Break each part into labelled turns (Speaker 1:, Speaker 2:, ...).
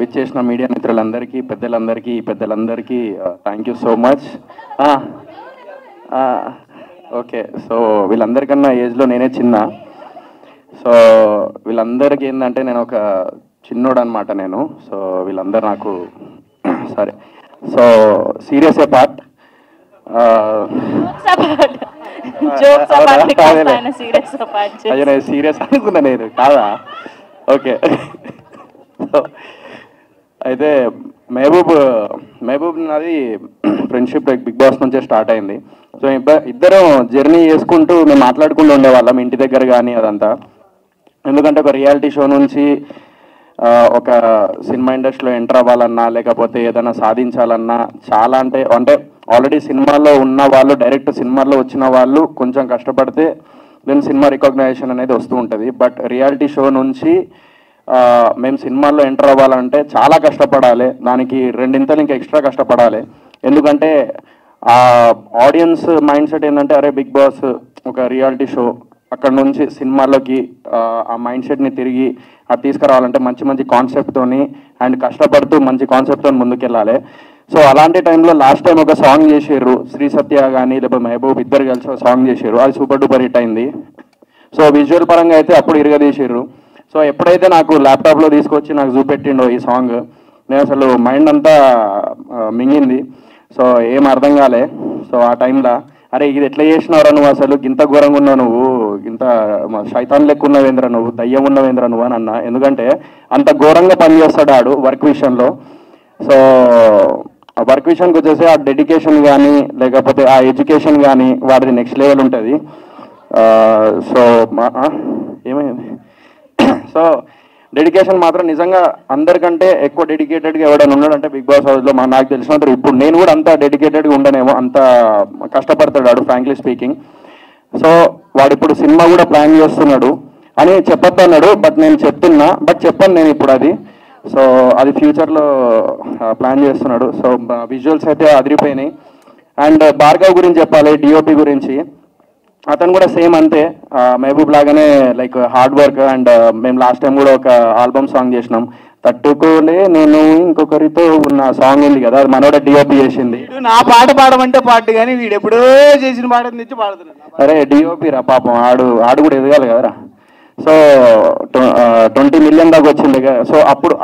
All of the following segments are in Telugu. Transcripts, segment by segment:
Speaker 1: విచ్చేసిన మీడియా మిత్రులందరికీ పెద్దలందరికీ thank you so much. Okay, so వీళ్ళందరికన్నా ఏజ్లో నేనే చిన్న. సో వీళ్ళందరికీ ఏంటంటే నేను ఒక చిన్నోడు అనమాట నేను. సో వీళ్ళందరూ నాకు సరే. సో సీరియస్ ఏ పార్ట్ సీరియస్ అనుకున్నా నేను కాదా. ఓకే, అయితే మహబూబ్ నాది ఫ్రెండ్షిప్ బిగ్ బాస్ నుంచే స్టార్ట్ అయింది. సో ఇద్దరం జర్నీ చేసుకుంటూ మేము మాట్లాడుకుంటూ ఉండేవాళ్ళం ఇంటి దగ్గర కానీ అదంతా. ఎందుకంటే ఒక రియాలిటీ షో నుంచి ఒక సినిమా ఇండస్ట్రీలో ఎంటర్ అవ్వాలన్నా లేకపోతే ఏదైనా సాధించాలన్నా చాలా అంటే ఆల్రెడీ సినిమాలో ఉన్న వాళ్ళు డైరెక్ట్ సినిమాలో వచ్చిన వాళ్ళు కొంచెం కష్టపడితే దెన్ సినిమా రికగ్నైజేషన్ అనేది వస్తూ ఉంటుంది. బట్ రియాలిటీ షో నుంచి మేము సినిమాల్లో ఎంటర్ అవ్వాలంటే చాలా కష్టపడాలి, దానికి రెండింతలు ఇంకా ఎక్స్ట్రా కష్టపడాలి. ఎందుకంటే ఆ ఆడియన్స్ మైండ్ సెట్ ఏంటంటే అరే బిగ్ బాస్ ఒక రియాలిటీ షో, అక్కడ నుంచి సినిమాల్లోకి ఆ మైండ్ సెట్ని తిరిగి అది తీసుకురావాలంటే మంచి మంచి కాన్సెప్ట్తోని అండ్ కష్టపడుతూ మంచి కాన్సెప్ట్తో ముందుకెళ్ళాలి. సో అలాంటి టైంలో లాస్ట్ టైం ఒక సాంగ్ చేసారు, శ్రీ సత్య కానీ లేకపోతే మహబూబ్ ఇద్దరు కలిసి ఒక సాంగ్ చేసారు, అది సూపర్ డూపర్ హిట్ అయింది. సో విజువల్ పరంగా అయితే అప్పుడు ఇరగదీసారు. సో ఎప్పుడైతే నాకు ల్యాప్టాప్లో తీసుకొచ్చి నాకు చూపెట్టిండో ఈ సాంగ్, నేను అసలు మైండ్ అంతా మింగింది. సో ఏం అర్థం కాలే. సో ఆ టైంలో అరే ఇది ఎట్లా చేసినావురా నువ్వు, అసలు ఇంత ఘోరంగా ఉన్నావు నువ్వు, ఇంత శైతాన్ లెక్క ఉన్నవేంద్ర నువ్వు, దయ్యం ఉన్నవేంద్ర నువ్వు అని అన్నా. ఎందుకంటే అంత ఘోరంగా పనిచేస్తాడు ఆడు వర్క్ విషయంలో. సో ఆ వర్క్ విషయానికి వచ్చేసి ఆ డెడికేషన్ కానీ లేకపోతే ఆ ఎడ్యుకేషన్ కానీ వాడిది నెక్స్ట్ లెవెల్ ఉంటుంది. సో ఏమైంది సో డెడికేషన్ మాత్రం నిజంగా అందరికంటే ఎక్కువ డెడికేటెడ్గా ఎవడైనా ఉన్నాడంటే బిగ్ బాస్ హౌస్లో నాకు తెలిసినంత ఇప్పుడు నేను కూడా అంత డెడికేటెడ్గా ఉండనేమో, అంత కష్టపడతాడు వాడు ఫ్రాంక్లీ స్పీకింగ్. సో వాడు ఇప్పుడు సినిమా కూడా ప్లాన్ చేస్తున్నాడు అని చెప్పొద్దు అన్నాడు, బట్ నేను చెప్పను నేను ఇప్పుడు అది. సో అది ఫ్యూచర్లో ప్లాన్ చేస్తున్నాడు. సో విజువల్స్ అయితే అదిరిపోయినాయి. అండ్ భార్గవ్ గురించి చెప్పాలి, డిఓపి గురించి. అతను కూడా సేమ్ అంతే, మహబూబ్ లాగానే లైక్ హార్డ్ వర్క్. అండ్ మేము లాస్ట్ టైం కూడా ఒక ఆల్బమ్ సాంగ్ చేసినాం, తట్టుకోలే నేను ఇంకొకరితో ఉన్న సాంగ్ ఉంది కదా, అది మనోడే డిఓపి చేసింది.
Speaker 2: నా పాట పాడమంటే పాట కానీ వీడు ఎప్పుడో చేసిన పాట తెచ్చి పాడుతున్నాడు.
Speaker 1: అరే డిఓపి రా పాపం, ఆడు కూడా ఎదగాలి కదరా. సో 20 million దాకా వచ్చింది. సో అప్పుడు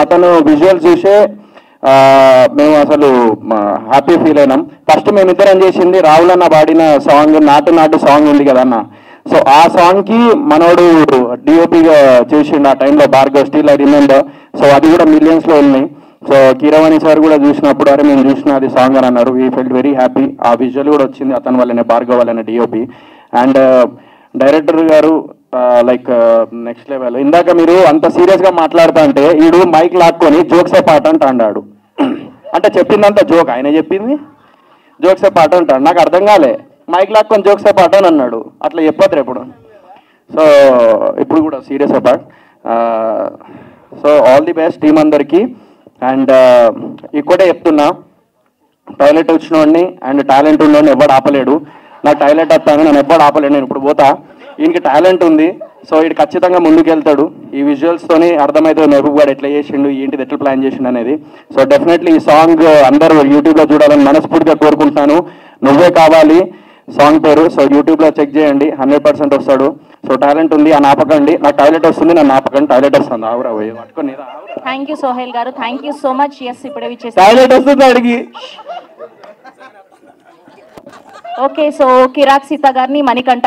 Speaker 1: అతను విజువల్స్ చూసే మేము అసలు హ్యాపీ ఫీల్ అయినాం. ఫస్ట్ మేమిద్దరం చేసింది రాహుల్ అన్న పాడిన సాంగ్ నాటు సాంగ్ ఉంది కదన్న. సో ఆ సాంగ్కి మనోడు డిఓపిగా చేసిండు ఆ టైంలో, Bhargav, still I remember. So అది కూడా మిలియన్స్లో ఉన్నాయి. సో కీరవాణి సార్ కూడా చూసినప్పుడు అరే మేము చూసిన అది సాంగ్ అని అన్నారు. We felt very happy. ఆ విజువల్ కూడా వచ్చింది అతని వల్లనే, భార్గవ్ వల్లనే డిఓపి. అండ్ డైరెక్టర్ గారు లైక్ నెక్స్ట్ లెవెల్. ఇందాక మీరు అంత సీరియస్గా మాట్లాడుతా అంటే వీడు మైక్ లాక్కొని జోక్సే పాట అంట అన్నాడు. అంటే చెప్పిందంతా జోక్, ఆయన చెప్పింది జోక్సే పాట అంటాడు. నాకు అర్థం కాలే, మైక్ లాక్కొని జోక్సే పాట అని అన్నాడు. అట్లా చెప్పొద్దు ఎప్పుడు. సో ఇప్పుడు కూడా serious part. So all the best team అందరికీ. అండ్ ఇక్కడే చెప్తున్నా, టాయిలెట్ వచ్చినోడిని అండ్ టాలెంట్ ఉన్నోడిని ఎవడు ఆపలేడు. నాకు టాయిలెట్ వస్తాను, నేను ఎవ్వడు ఆపలేడు. నేను ఇప్పుడు పోతా, ఈయనకి టాలెంట్ ఉంది. సో వీడు ఖచ్చితంగా ముందుకు వెళ్తాడు. ఈ విజువల్స్తోని అర్థమవుతుంది మహబూబ్ గారు ఎట్లా చేసిండు, ఏంటిది ఎట్లా ప్లాన్ చేసిండు అనేది. సో డెఫినెట్లీ ఈ సాంగ్ అందరూ యూట్యూబ్లో చూడాలని మనస్ఫూర్తిగా కోరుకుంటున్నాను. నువ్వే కావాలి సాంగ్ పేరు. సో యూట్యూబ్లో చెక్ చేయండి, 100% వస్తాడు. సో టాలెంట్ ఉంది అని ఆపకండి. నాకు టాయిలెట్ వస్తుంది, నన్ను ఆపకండి. టాయిలెట్ వస్తుంది, ఆవురా పట్టుకొని.
Speaker 3: Thank you Sohail garu, thank you so much. Yes ఇప్పుడే
Speaker 2: టాయిలెట్ వస్తుంది అడిగి.
Speaker 3: ఓకే, సో కిరాక్ సీత గారిని, మణికంఠ